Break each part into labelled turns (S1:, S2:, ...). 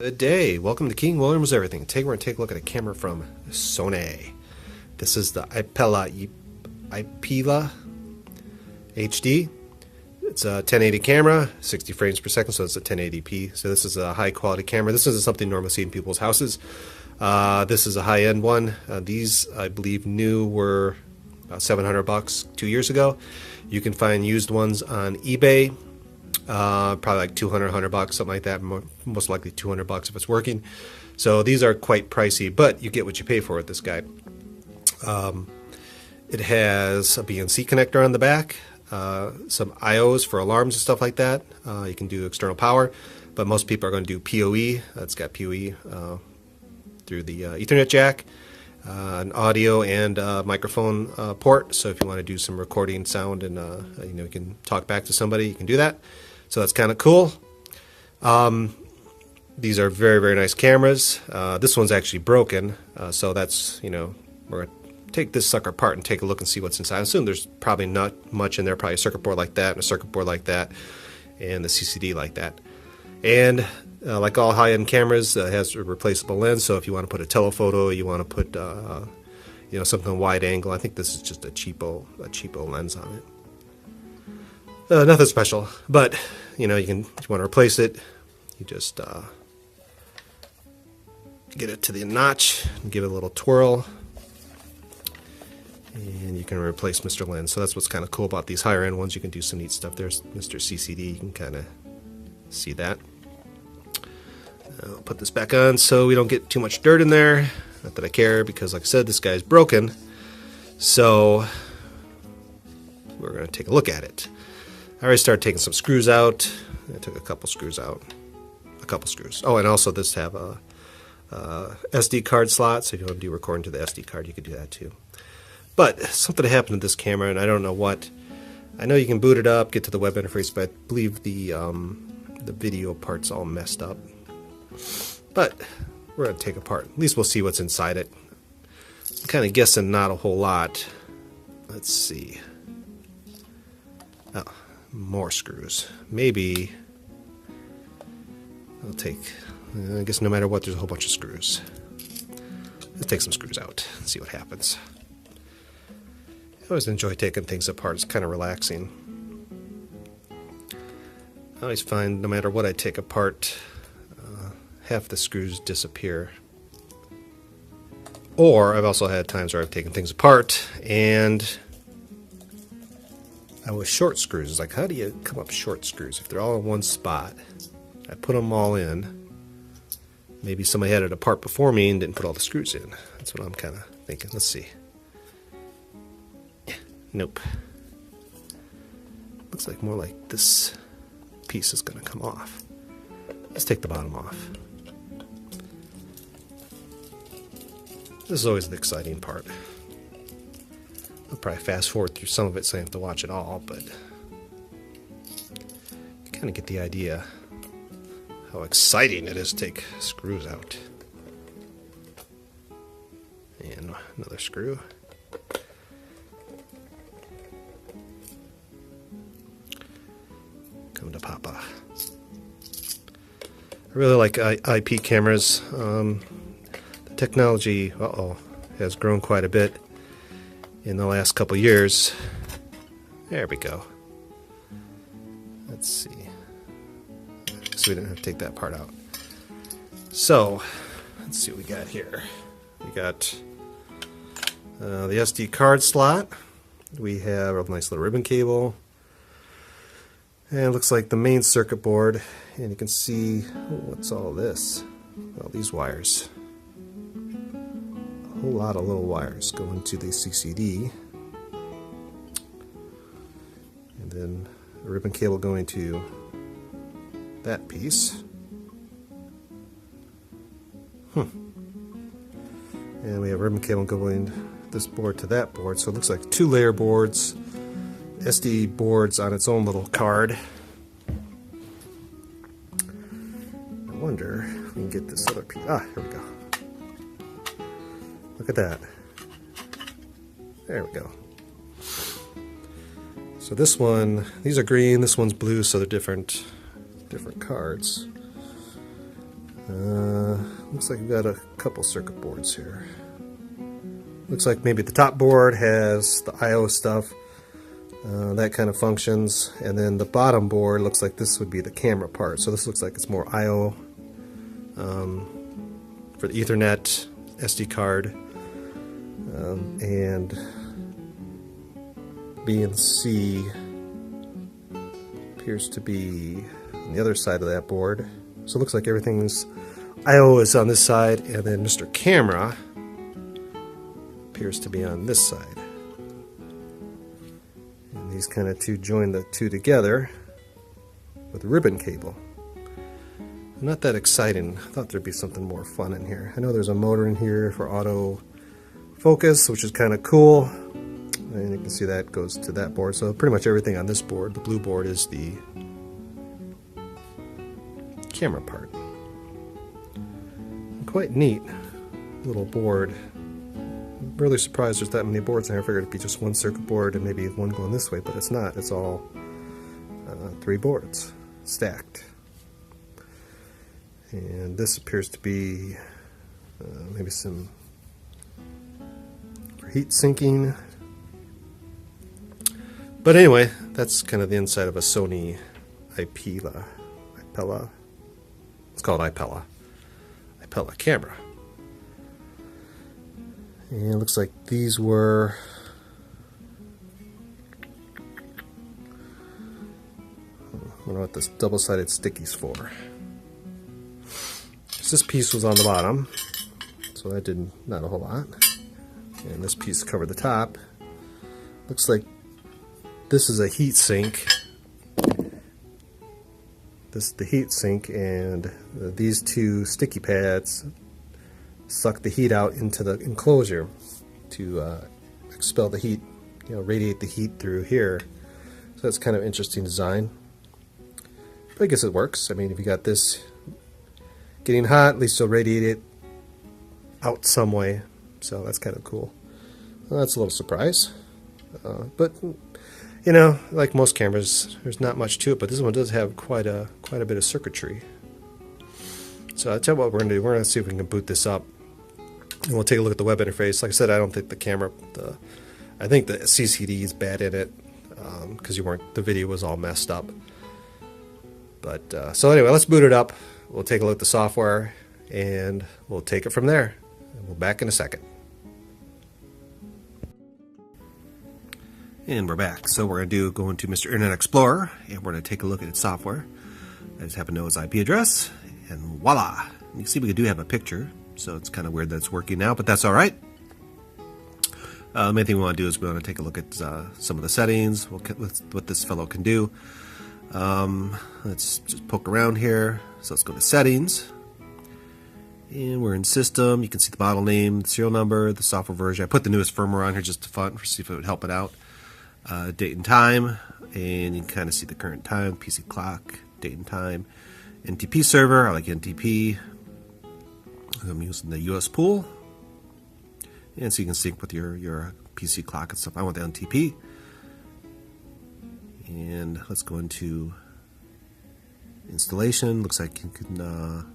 S1: Good day. Welcome to King Williams Everything. Today we're going to take a look at a camera from Sony. This is the Ipela HD. It's a 1080 camera, 60 frames per second, so it's a 1080p. So this is a high quality camera. This isn't something normally seen in people's houses. This is a high end one. These, I believe, new were about $700 2 years ago. You can find used ones on eBay. Probably like $200, $100, something like that. Most likely $200 if it's working. So these are quite pricey, but you get what you pay for with this guy. It has a BNC connector on the back, some IOs for alarms and stuff like that. You can do external power, but most people are going to do PoE. It's got PoE through the Ethernet jack, an audio and microphone port. So if you want to do some recording sound and you can talk back to somebody, you can do that. So that's kind of cool. These are very, very nice cameras. This one's actually broken, so that's, we're going to take this sucker apart and take a look and see what's inside. I assume there's probably not much in there, probably a circuit board like that, and a circuit board like that, and the CCD like that. And like all high-end cameras, it has a replaceable lens, so if you want to put a telephoto, you want to put something wide angle. I think this is just a cheapo lens on it. Nothing special, but if you want to replace it, you just get it to the notch and give it a little twirl, and you can replace Mr. Lens. So that's what's kind of cool about these higher end ones. You can do some neat stuff. There's Mr. CCD. You can kind of see that. I'll put this back on so we don't get too much dirt in there. Not that I care, because like I said, this guy's broken. So we're going to take a look at it. I already started taking some screws out. I took a couple screws out. Oh, and also this have a SD card slot, so if you want to do recording to the SD card, you could do that too. But something happened to this camera, and I don't know what. I know you can boot it up, get to the web interface, but I believe the video part's all messed up. But we're going to take it apart. At least we'll see what's inside it. I'm kind of guessing not a whole lot. Let's see. Oh, more screws. Maybe I'll take, I guess no matter what, there's a whole bunch of screws. Let's take some screws out and see what happens. I always enjoy taking things apart. It's kind of relaxing. I always find no matter what I take apart, half the screws disappear. Or I've also had times where I've taken things apart and I was short screws. It's like, how do you come up short screws if they're all in one spot? I put them all in. Maybe somebody had it apart before me and didn't put all the screws in. That's what I'm kind of thinking. Let's see. Nope. Looks like more like this piece is going to come off. Let's take the bottom off. This is always the exciting part. I'll probably fast forward through some of it so I don't have to watch it all, but you kind of get the idea how exciting it is to take screws out. And another screw. Come to Papa. I really like IP cameras. The technology, has grown quite a bit in the last couple years. There we go. Let's see. So we didn't have to take that part out. So, let's see what we got here. We got the SD card slot. We have a nice little ribbon cable. And it looks like the main circuit board. And you can see, what's all this? All these wires. A whole lot of little wires going to the CCD. And then a ribbon cable going to that piece. And we have ribbon cable going this board to that board. So it looks like 2-layer boards. SD boards on its own little card. I wonder if we can get this other piece. Ah, here we go. Look at that. There we go. So this one, these are green, this one's blue, so they're different cards. Looks like we've got a couple circuit boards here. Looks like maybe the top board has the I/O stuff, that kind of functions, and then the bottom board looks like this would be the camera part. So this looks like it's more I/O for the Ethernet, SD card, and B and C appears to be on the other side of that board. So it looks like everything's I/O is on this side, and then Mr. Camera appears to be on this side. And these kind of two join the two together with a ribbon cable. Not that exciting. I thought there'd be something more fun in here. I know there's a motor in here for auto focus, which is kind of cool. And you can see that goes to that board. So pretty much everything on this board, the blue board, is the camera part. Quite neat little board. I'm really surprised there's that many boards in here. I figured it'd be just one circuit board and maybe one going this way, but it's not. It's all 3 boards stacked. And this appears to be maybe some for heat sinking. But anyway, that's kind of the inside of a Sony Ipela. It's called Ipela camera. And it looks like these were I don't know what this double-sided sticky's for. This piece was on the bottom, so that did not a whole lot. And this piece covered the top. Looks like this is a heat sink. This is the heat sink, and these 2 sticky pads suck the heat out into the enclosure to expel the heat, radiate the heat through here. So that's kind of interesting design. But I guess it works. I mean, if you got this getting hot, at least you'll radiate it out some way. So that's kind of cool. Well, that's a little surprise. But like most cameras, there's not much to it, but this one does have quite a bit of circuitry. So I'll tell you what we're going to do. We're going to see if we can boot this up, and we'll take a look at the web interface. Like I said, I don't think the camera, I think the CCD is bad in it, because the video was all messed up. But so anyway, let's boot it up. We'll take a look at the software, and we'll take it from there. We'll be back in a second. And we're back. So we're going to go into Mr. Internet Explorer, and we're going to take a look at its software. I just happen to know its IP address, and voila! You can see we do have a picture, so it's kind of weird that it's working now, but that's all right. The main thing we want to do is we want to take a look at some of the settings, what this fellow can do. Let's just poke around here. So let's go to Settings, and we're in System. You can see the model name, the serial number, the software version. I put the newest firmware on here just to see if it would help it out. Date and time, and you can kind of see the current time, PC clock, date and time. NTP server, I like NTP. I'm using the US pool, and so you can sync with your PC clock and stuff. I want the NTP. And let's go into installation. Looks like you can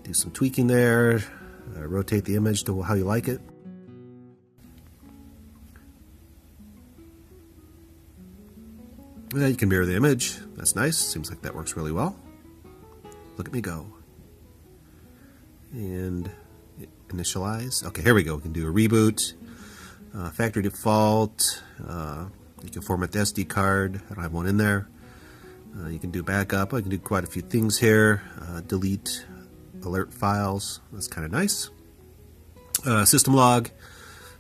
S1: do some tweaking there, rotate the image to how you like it. Yeah, you can mirror the image. That's nice. Seems like that works really well. Look at me go. And initialize. Okay, here we go. We can do a reboot, factory default. You can format the SD card. I don't have one in there. You can do backup. I can do quite a few things here. Delete alert files. That's kind of nice. System log.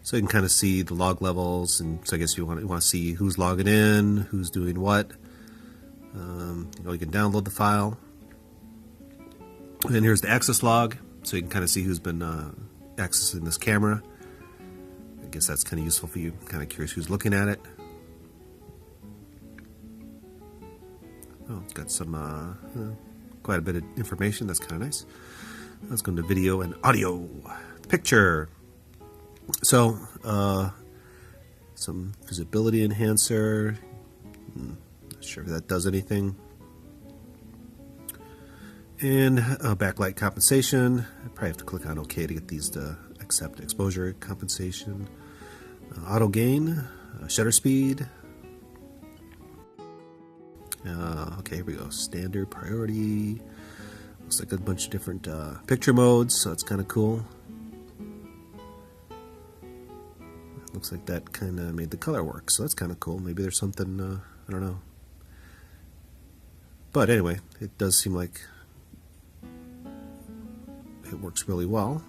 S1: So you can kind of see the log levels, and so I guess you want to see who's logging in, who's doing what. You can download the file. And then here's the access log, so you can kind of see who's been accessing this camera. I guess that's kind of useful for you. Kind of curious who's looking at it. Oh, it's got some quite a bit of information. That's kind of nice. Let's go into video and audio. Picture. So, some visibility enhancer. Not sure if that does anything. And backlight compensation. I probably have to click on OK to get these to accept exposure compensation. Auto gain, shutter speed. Okay, here we go. Standard, priority. Looks like a bunch of different picture modes, so it's kind of cool. Looks like that kind of made the color work, so that's kind of cool. Maybe there's something, I don't know. But anyway, it does seem like it works really well.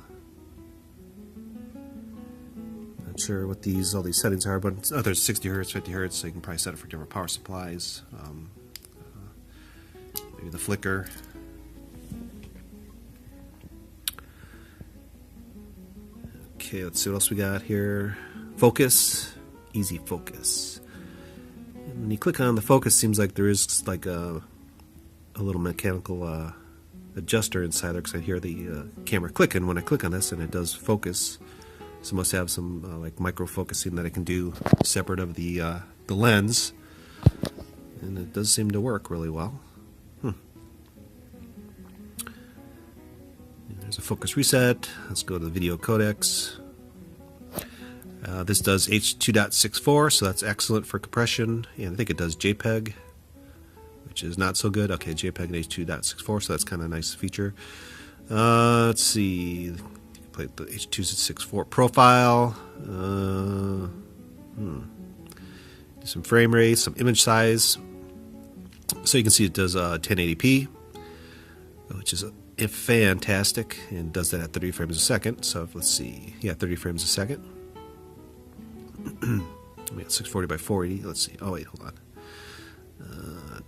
S1: Not sure what all these settings are, but there's 60 Hertz, 50 Hertz, so you can probably set it for different power supplies. Maybe the flicker. Okay, let's see what else we got here. Focus, easy focus. And when you click on the focus, seems like there is like a little mechanical adjuster inside there, because I hear the camera clicking when I click on this, and it does focus. So it must have some like micro focusing that I can do separate of the lens, and it does seem to work really well. There's a focus reset. Let's go to the video codecs. This does H.2.64, so that's excellent for compression, and I think it does JPEG, which is not so good. Okay, JPEG and H.2.64, so that's kind of a nice feature. Let's see. You can play the H.264 profile. Do some frame rate, some image size. So you can see it does 1080p, which is fantastic, and does that at 30 frames a second. So let's see, yeah, 30 frames a second. We got 640 by 480. Let's see. Oh wait, hold on.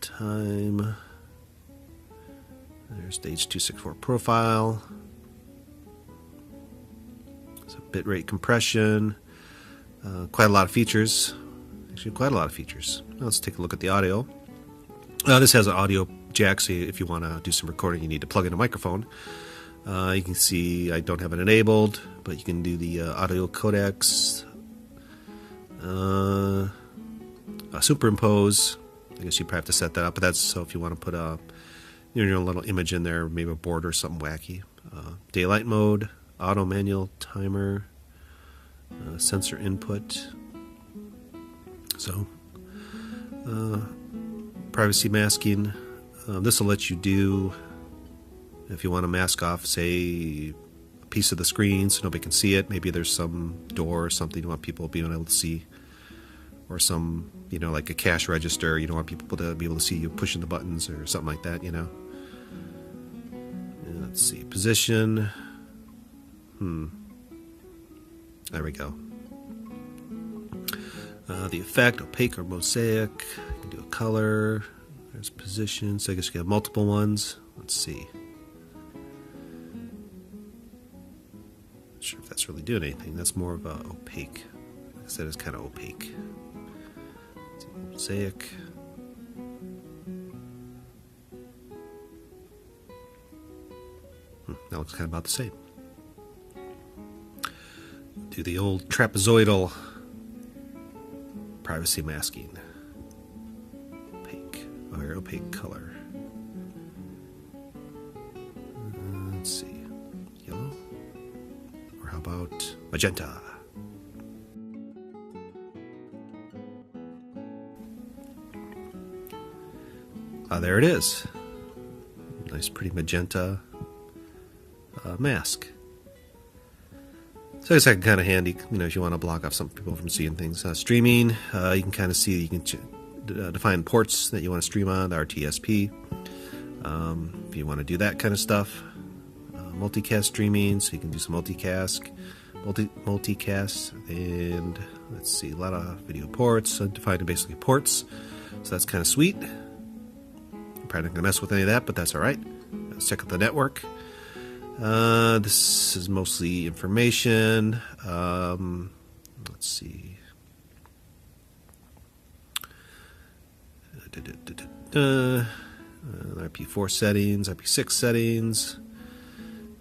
S1: Time. There's the H.264 profile. So bitrate compression. Quite a lot of features. Actually, quite a lot of features. Now let's take a look at the audio. This has an audio jack, so if you want to do some recording, you need to plug in a microphone. You can see I don't have it enabled, but you can do the audio codecs. Superimpose. I guess you probably have to set that up, but that's so if you want to put a your little image in there, maybe a board or something wacky. Daylight mode, auto manual timer, sensor input. So privacy masking. This will let you do, if you want to mask off, say, a piece of the screen so nobody can see it. Maybe there's some door or something you want people being able to see, or some, like a cash register. You don't want people to be able to see you pushing the buttons or something like that, And let's see, position. There we go. The effect, opaque or mosaic. You can do a color. There's position, so I guess you can have multiple ones. Let's see. Not sure if that's really doing anything. That's more of a opaque. Like I said, it's kind of opaque. Let's see, mosaic. That looks kind of about the same. Do the old trapezoidal privacy masking. Or opaque color. Let's see, yellow, or how about magenta? There it is. Nice, pretty magenta mask. So it's like kind of handy, if you want to block off some people from seeing things. Streaming, you can kind of see, you can define ports that you want to stream on, the RTSP, if you want to do that kind of stuff. Multicast streaming, so you can do some multicast, and let's see, a lot of video ports, defined basically ports, so that's kind of sweet. I'm probably not going to mess with any of that, but that's alright. Let's check out the network. This is mostly information. Let's see. IP4 settings, IP6 settings.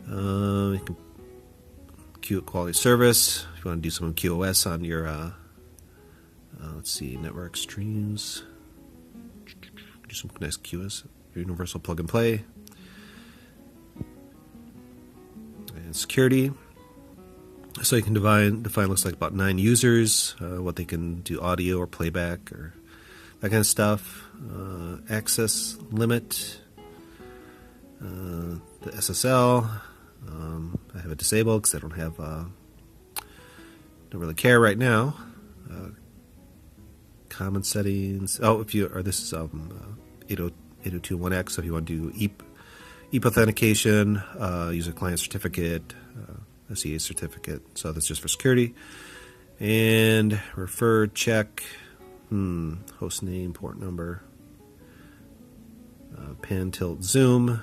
S1: You can queue quality service if you want to do some QoS on your let's see, network streams. Do some nice QoS, universal plug and play. security. So you can define looks like about 9 users, what they can do audio or playback or that kind of stuff. Access limit, the SSL. I have it disabled because I don't really care right now. Common settings. Oh, this is 802.1x. So if you want to do EAP authentication, use a client certificate, a CA certificate. So that's just for security. And refer, check, host name, port number, pan, tilt, zoom.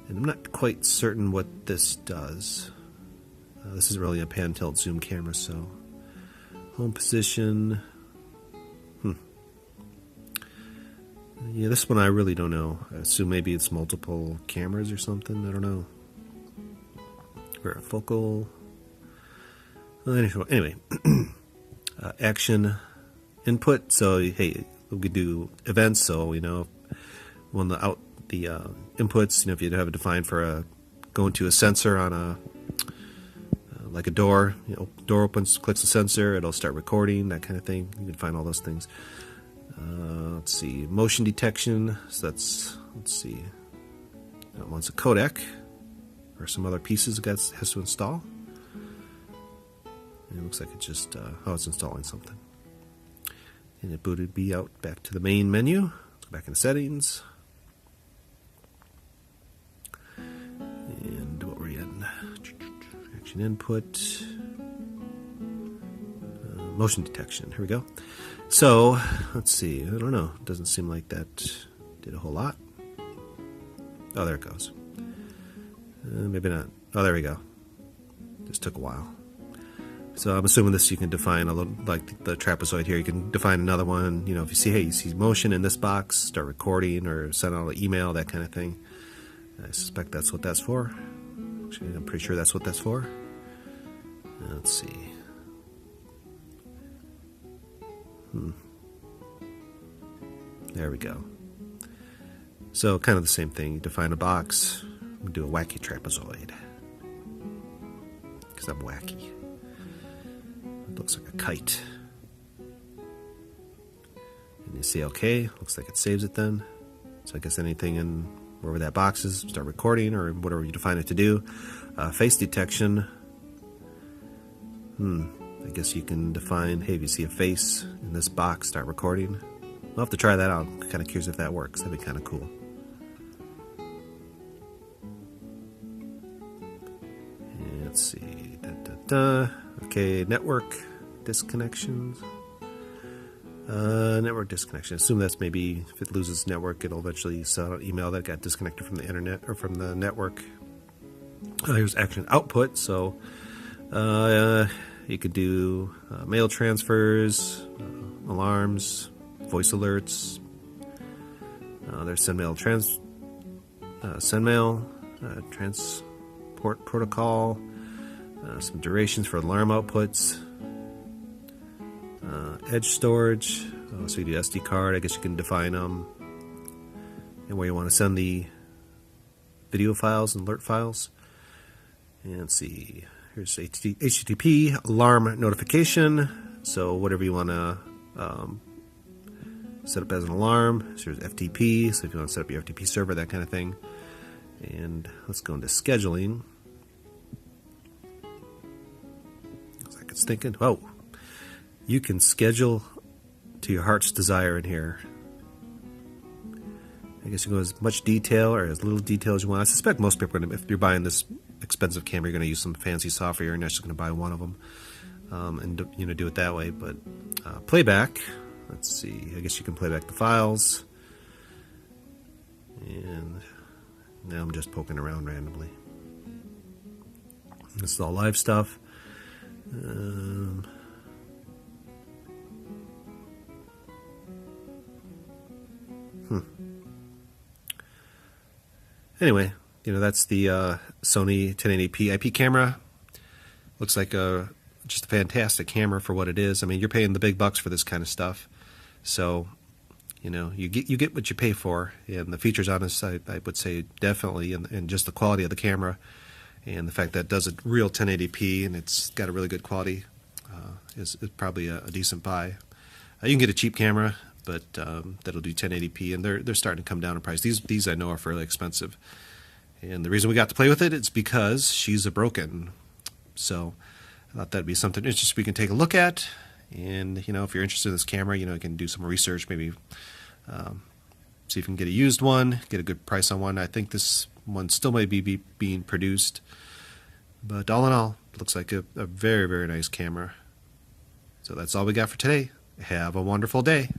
S1: And I'm not quite certain what this does. This isn't really a pan, tilt, zoom camera, so home position. Yeah, this one I really don't know. I assume maybe it's multiple cameras or something. I don't know. Or a focal. Anyway, action input. So hey, we could do events. So when the inputs, if you have it defined for going to a sensor on a like a door, door opens, clicks the sensor, it'll start recording, that kind of thing. You can find all those things. Let's see, motion detection. So let's see. That one's a codec or some other pieces it has to install. And it looks like it just it's installing something. And it booted me out back to the main menu. Let's go back into settings. And what were we in? Action input. Motion detection. Here we go. So, let's see. I don't know. It doesn't seem like that did a whole lot. Oh, there it goes. Maybe not. Oh, there we go. Just took a while. So I'm assuming this you can define a little, like the trapezoid here. You can define another one. If you see, hey, you see motion in this box, start recording or send out an email, that kind of thing. I suspect that's what that's for. Actually, I'm pretty sure that's what that's for. Let's see. There we go. So kind of the same thing. You define a box. We do a wacky trapezoid. Because I'm wacky. It looks like a kite. And you say okay. Looks like it saves it then. So I guess anything in wherever that box is, start recording or whatever you define it to do. Face detection. I guess you can define, hey, if you see a face in this box, start recording. I'll have to try that out. I'm kind of curious if that works. That'd be kind of cool. And let's see. Okay, network disconnections. Network disconnection. Assume that's maybe if it loses network, it'll eventually send out an email that got disconnected from the internet or from the network. Here's action output. So you could do mail transfers, alarms, voice alerts. There's send mail, transport protocol, some durations for alarm outputs, edge storage. So you do SD card. I guess you can define them and where you want to send the video files and alert files. And let's see. Here's HTTP alarm notification. So whatever you want to set up as an alarm. So there's FTP. So if you want to set up your FTP server, that kind of thing. And let's go into scheduling. Looks like it's thinking. Oh, you can schedule to your heart's desire in here. I guess you can go as much detail or as little detail as you want. I suspect most people are going to, if you're buying this expensive camera, you're going to use some fancy software. You're not just going to buy one of them and do it that way. But playback, let's see. I guess you can play back the files. And now I'm just poking around randomly. This is all live stuff. Anyway, that's the Sony 1080p IP camera. Looks like just a fantastic camera for what it is. I mean, you're paying the big bucks for this kind of stuff, so you get what you pay for. And the features on this, I would say definitely, and just the quality of the camera And the fact that it does a real 1080p and it's got a really good quality is probably a decent buy. You can get a cheap camera, but that'll do 1080p, and they're starting to come down in price. These I know are fairly expensive. And the reason we got to play with it is because she's a broken. So I thought that'd be something interesting we can take a look at. And if you're interested in this camera, you can do some research, maybe see if you can get a used one, get a good price on one. I think this one still may be being produced, but all in all, it looks like a very, very nice camera. So that's all we got for today. Have a wonderful day.